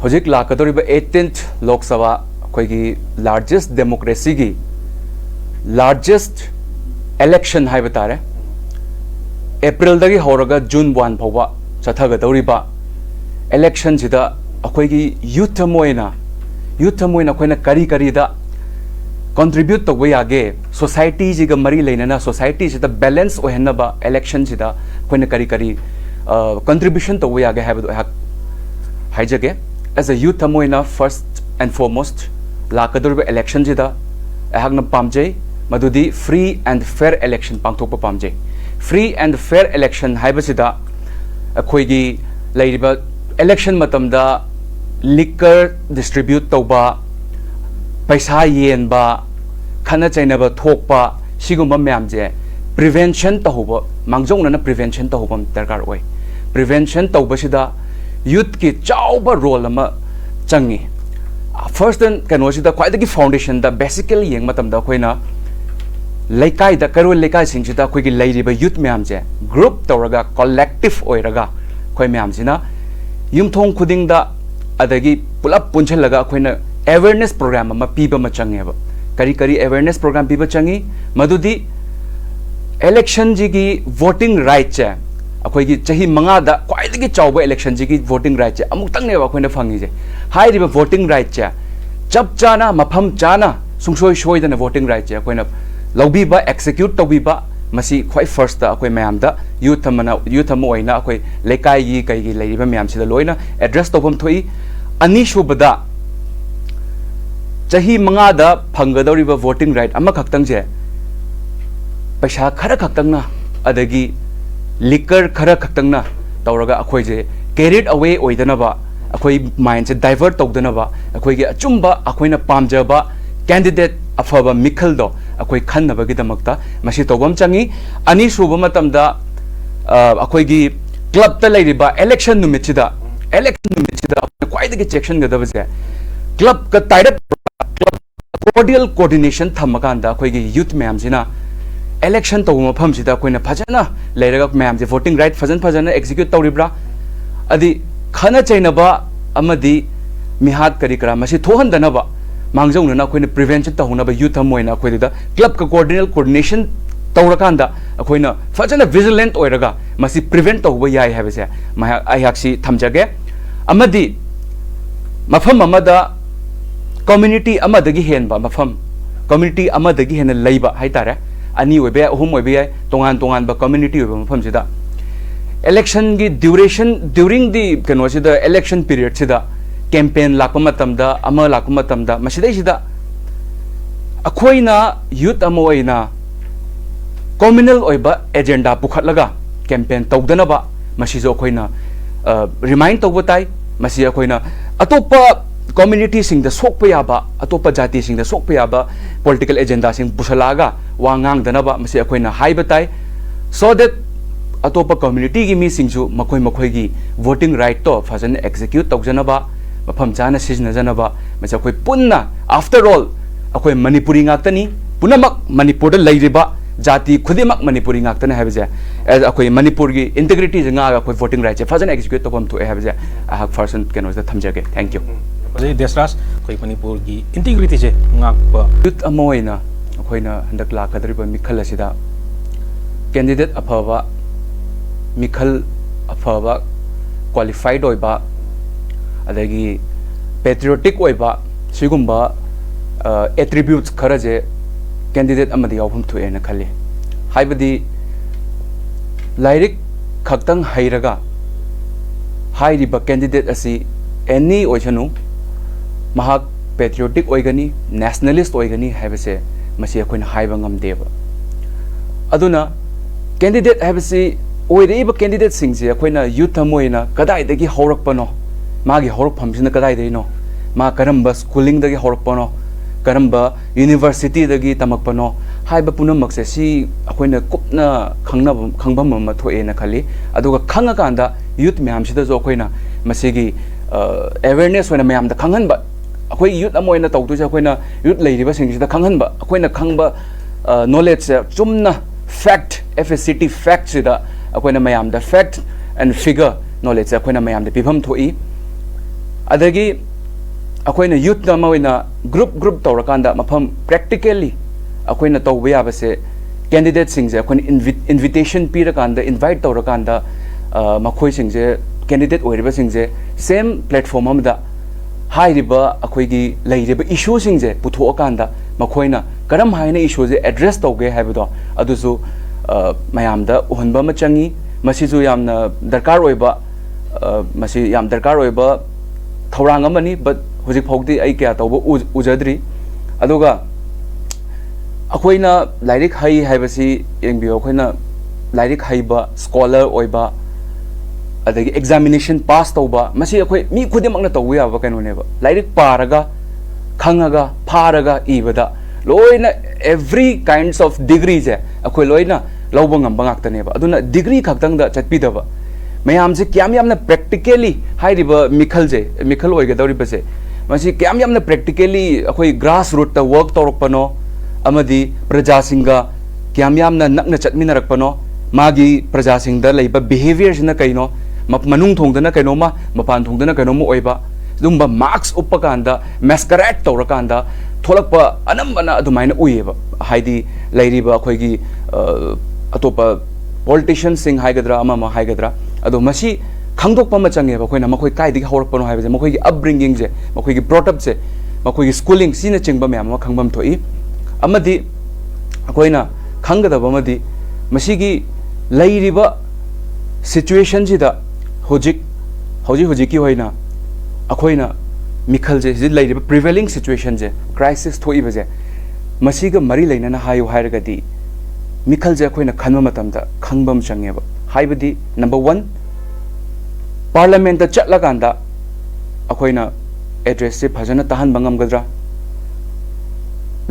Hojik lakadoriba 18th Lok Sabha akoigi largest democracy gi largest election haiba tare April dagi horaga June 1 phawa chathagadoriba election sida akoigi youth moina akoina kari da contribute to yage society jiga mari leinana society sida balance ohenaba election sida akoina kari contribution to yage haiba haijage as a youth moina first and foremost lakadoriba election sida ahakna pamjai madudi free and fair election pangthokpa pamjai free and fair election haibasida akoigi leiriba election matamda liquor distribute tauba paisa yenba khana chainaba thokpa sigumba myamje prevention tahuba mangjongna prevention tahuba darkar oi prevention taubasida youth ki chauba role ama changi first and kanosida khwaidagi foundation da basically yeng matamda khoina laikai da karol laikai singsida khoi gi leiriba youth myamje group tawraga collective oiraga khoi myamsina yumthong khuding da adagi pulap punchalaga khoina awareness program ama piba ma changeba kari awareness program piba changi madudi election jigi voting right cha akhoi gi chahi manga da kwaidagi chawba election jigi voting right cha amuk tang ne ba khoina phangi je hai riba voting right cha chap chana mapham chana sungsoi shoi da voting right cha khoina lobby ba execute to ba masi khoi first da akoi mayam da youth ma oina akoi lekai gi kai gi leiriba mayam sida loina address to bam thoi ani shubada chahi manga da phangadoriba voting right ama khaktang je paisa khara khaktang na adagi liquor khara khaktang na tawraga akoi je carried away oidana ba akoi mind se divert tawdana ba akoi gi achumba akoina pamjaba candidate afaba mikhal do akoi khanna gi damakta masi tobam changi ani suba matamda akoi gi club ta leiriba election numitida kwaidagi section ga dabase club ka tied club cordial coordination thamakanda akoi gi youth mayam sina election to mafam sida koina phajana leiraga mayam je voting right phajana execute tawribra adi khana chainaba amadi mihat kari kara masi thohandana ba mangjong na koina prevention ta hona ba youth amoina koida club ka coordination tawrakanda akoina phajana vigilant oiraga masi prevent tawba yai habase ma ayaksi thamjage amadi mafam amada community amadagi henba mafam community amadagi hena leiba haitare ani oibe ohum oibe tongan ba community oiba mafam sida election gi duration during the the election period sida campaign lakpa matamda ama lakpa matamda masidai sida akoina youth amoina communal oiba agenda pukhatlaga campaign tawdana ba masijo akoina remind tawba tai masi akoina atopa community sing the sokpa yaba atopa jati sing the sokpa yaba political agenda sing pusalaga wangang dana ba masi akoina haiba tai so that atopa community gi mi singju makoi gi voting right to fajan execute tawjana ba mafam chana sijna jana ba masa koi punna after all akoi manipuri ngaktani punamak manipur da leiriba jati khudimak manipuri ngaktani habeje as akoi manipur gi integrity janga akoi voting right je fajan execute topam to habeje ahak person keno da thamjage thank you Ojai desras koi manipur gi integrity je ngak ba youth amoina akoina handak la kadriba mikhal asida candidate aphaba mikhal aphaba qualified oiba adagi patriotic oiba sigumba attributes kharaje candidate amadi yaubum thuena khali haibadi lairik khaktang hairaga hairiba candidate asi any oisanu mahak patriotic oigani nationalist oigani haibase masi akoina haiba ngamdeba aduna candidate haibasi oireba candidate singse akoina youth amoina kadai dagi haurakpano magi horok phamsina kadai dei no ma karamba schooling dagi horokpano karamba university dagi tamakpano haiba punamak se si akoina kupna khangbam ma thoena khali aduga khanga kanda youth myam sida jo akoina masigi awareness hoina myam da khanghanba akoi youth amoina tawtu ja akoina youth leiriba singida khanghanba akoina khangba knowledge chumna fact FSCT fact sida akoina myam da fact and figure knowledge akoina myam da pibham thoi adagi akoina youth na maina group tawrakanda mafam practically akoina tawba yabase candidate singje akoina invitation pirakanda invite tawrakanda makhoi singje candidate oiriba singje same platform amda hairiba akoigi leiriba issue singje puthokanda makhoina karam haina issue je address tawge haibado adusu mayamda uhunba machangi masisu yamna darkar oiba masi yam darkar oiba thorang amani but hojik phogdi ai kya tawba ujadri aduga akoina lairik hai haibasi yengbio akoina lairik haiba scholar oiba adagi examination pass tawba masi akoi mi khudimangna tawya yaba kanoneba lairik paraga khangaga pharaga ibada loina every kinds of degrees akoi loina lawba ngamba ngaktaneba aduna degree khaktang da chatpidaba mayam se kyam yamna practically hairiba mikhal oiga dawri base masi kyam yamna practically akoi grassroots ta work tawrokpano amadi praja singa kyam yamna nakna chatminarakpano magi praja singda leiba behavior sina kaino manung thongdana kainoma mapan thongdana kainoma oiba dumba marks uppakanda masquerade tawrakanda tholakpa anambana adumaina uiba haidi leiriba akoigi atopa politicians sing haigadra ama haigadra ado masi khangdokpa ma changeba koina makoi kaidi hawrakpano haibaje makoi upbringing je makoi brought up je makoi schooling sina chingba myam ma khangbam thoi amadi akoina khanggadaba amadi masigi leiriba situation jida hojik ki hoina akoina mikhal je ji leiriba prevailing situation je crisis thoiba je masiga mari leinana hayu hairagadi mikhal je akoina khanma matamda khangbam changeba haibadi number 1 parliament ta chatlaganda akoina address se phajana tahan bangam gadra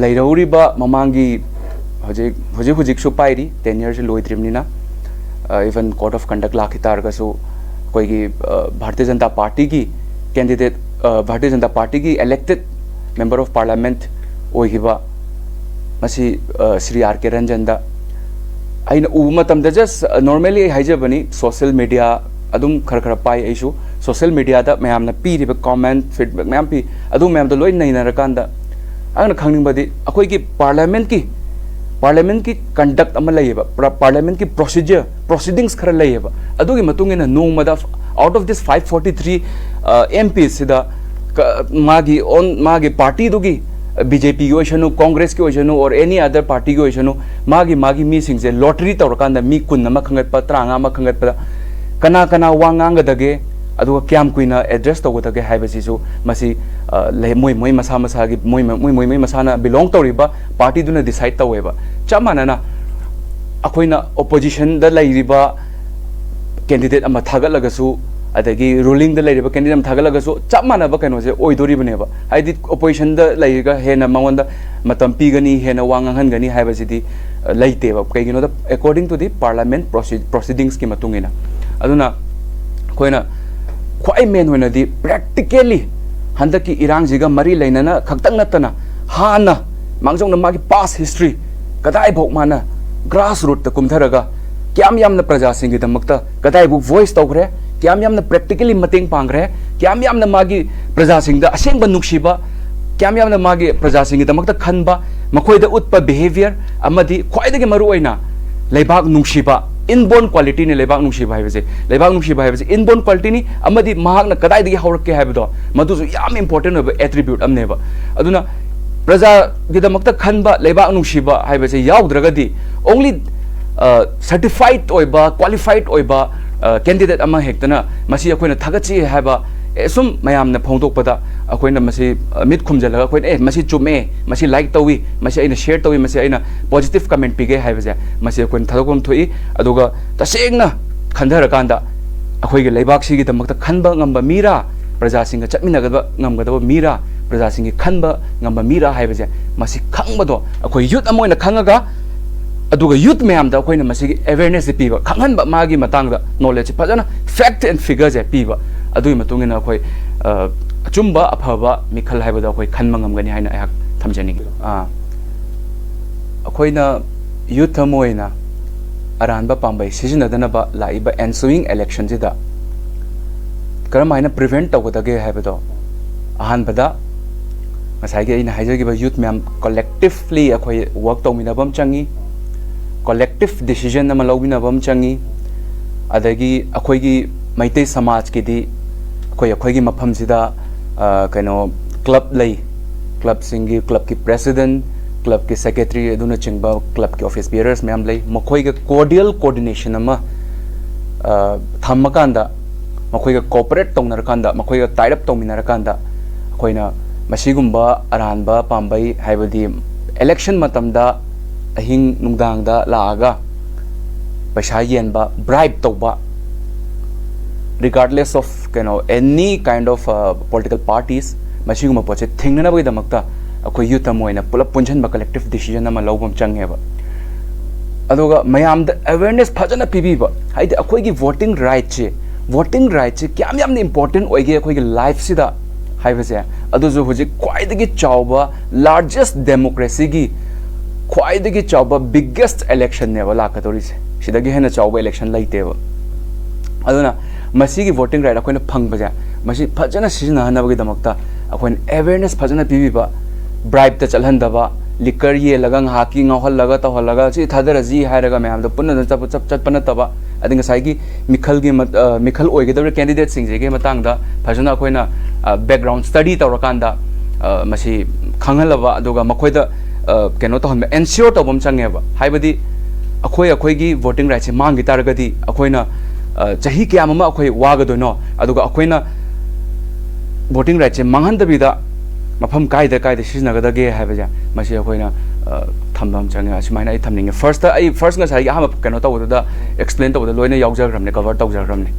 leirauriba mamangi hojik su pairi 10 years loidrimnina even code of conduct lakhitargasu koigi bharatiya janata party ki candidate bharatiya janata party ki elected member of parliament oigiba masi Sri R.K. Ranjan da aina ubu matamda just normally haijabani social media adum khara pai aisu social media da mayamna piriba comment feedback mayam pi adum mayam da loi nainarakanda angna khangingbadi akoi ki parliament ki conduct ama layeba parliament ki proceedings khara layeba adugi matungina nomada out of this 543 MPs sida magi party dugi BJP ki oishanu Congress ki oishanu or any other party ki oishanu magi mi singse lottery tawrakanda mi kun nama khangatpa tranga ma khangatpa kana wanganga dage aduga kyam kuina address tawgadage haibasisu masi moi masa gi moi masana belong tawriba party duna decide taweba chamanana akoina opposition da lairiba candidate ama thagalagasu adagi ruling da lairiba candidate ama thagalagasu chamana ba kaino je oidori baneba haidi opposition da lairiga hena mangonda matam pigani hena wangangan gani haibasidi laiteba kaigino da according to the parliament proceedings ki matungina aduna koina kwai men hoina di practically handaki irang jiga mari lainana khaktang natana hana mangjong na magi past history kadai bok mana grassroots ta kumtharaga kyam yamna praja singi damakta kadai bu voice tawgre kyam yamna practically mateng pangre kyam yamna magi praja singda asengba nuksiba kyam yamna magi praja singi damakta khanba makoida utpa behavior amadi khwaidagi maru oina leibak nuksiba inborn quality ni lebak nungsiba haibase inborn quality ni amadi mahakna kadai dagi hawrakke haibado madusu yam important oba attribute amneba aduna praja gidamakta khanba lebak nungsiba haibase yaudragadi only certified oiba qualified oiba candidate ama hektana masi akoina thagachi haiba sum mayamna phongdokpada akoina masi mit khumjalaga akoina masi chume masi like tawi masi aina share tawi masi aina positive comment pige haibase masi akoina thadokom thoi aduga tasengna khandharakanda akoigi leibak sigi damakta khanba ngamba mira praja singa chatminagaba ngamgadaba mira praja singi khanba ngamba mira haibase masi khangbado akoi youth amoina khangaga aduga youth mayam da akoina masi awareness piba khanghanba magi matangda knowledge phajana fact and figures piba adui matungina akoi achumba aphaba mikhal haibada akoi khanma ngamgani haina ayak thamjani akoina youth amoina aranba pambai sijinadanaba laiba ensuing election jida करम हाइना prevent तौगदगे हैबदो अहानबदा मसाइगे इन हाइजगिबा youth ma'am collectively अखोय work तौमिनबम चंगी collective decision अमा लौबिनबम चंगी अदगी अखोयगी मैते समाज की दी अखोयगी मफमसिदा कनो club लई club सिंगी क्लब की प्रेसिडेंट क्लब की सेक्रेटरी अदुना चिंगबा क्लब की ऑफिस बियरर्स मैम लई मखोयगे कोर्डियल कोऑर्डिनेशन अमा थम्मकांदा मखोयगे कोऑपरेट तौनरकांदा मखोयगे टाइड अप तौमिनरकांदा अखोयना मसीगुम्बा अरानबा पाम्बई हाइबदी इलेक्शन मतमदा अहिंग नुंगदांगदा लागा पैसा येनबा ब्राइब तौबा regardless of any kind of political parties मसीगुम्बा पोचे थिंगनबगी दमक्ता अखोय यूथ अमोयना पुलप पुंजनबा कलेक्टिव डिसीजन अमा लौबम चंगेबा अदोगा मयाम द अवेयरनेस फजना पीबीबा हाइदे अखोयगी वोटिंग राइट चे क्याम याम इंपोर्टेंट ओइगे अखोयगी लाइफ सिदा हाइबसे अदुजु हुजि ख्वाइदगी चावबा लार्जेस्ट डेमोक्रेसी की ख्वाइदगी चावबा बिगेस्ट इलेक्शन नेबा लाकतोरिसे सिदगी हेना चावबा इलेक्शन लैतेबा अदुना मसीगी वोटिंग राइट अखोयना फंगबजा मसी फजना सिजनाहनबगी दमक्ता अखोयना अवेयरनेस फजना पीबीबा ब्राइब त चलहंदबा लिकर ये लगंग hockey ngauhal tawhalaga si thadaraji hairaga mayam da punna chapna taba adinga saigi mikhal oigedawre candidate singje ge matang da phajana akoina background study tawrakanda masi khangalaba aduga makoida keno to hon ensure tawbam changeba haibadi akoi gi voting right se mangi taragadi akoina chahi kyamama akoi wagadono aduga akoina voting right se manghandabida मफम कायदा सिजनगदगे हाइबजा मसी अखोइना थम्बम चंगे असुमाइना आई थमनिंगे first नगाई अहम कनो तौबदा explain तौबदा लोइना यावजग्रमने cover तौजग्रमने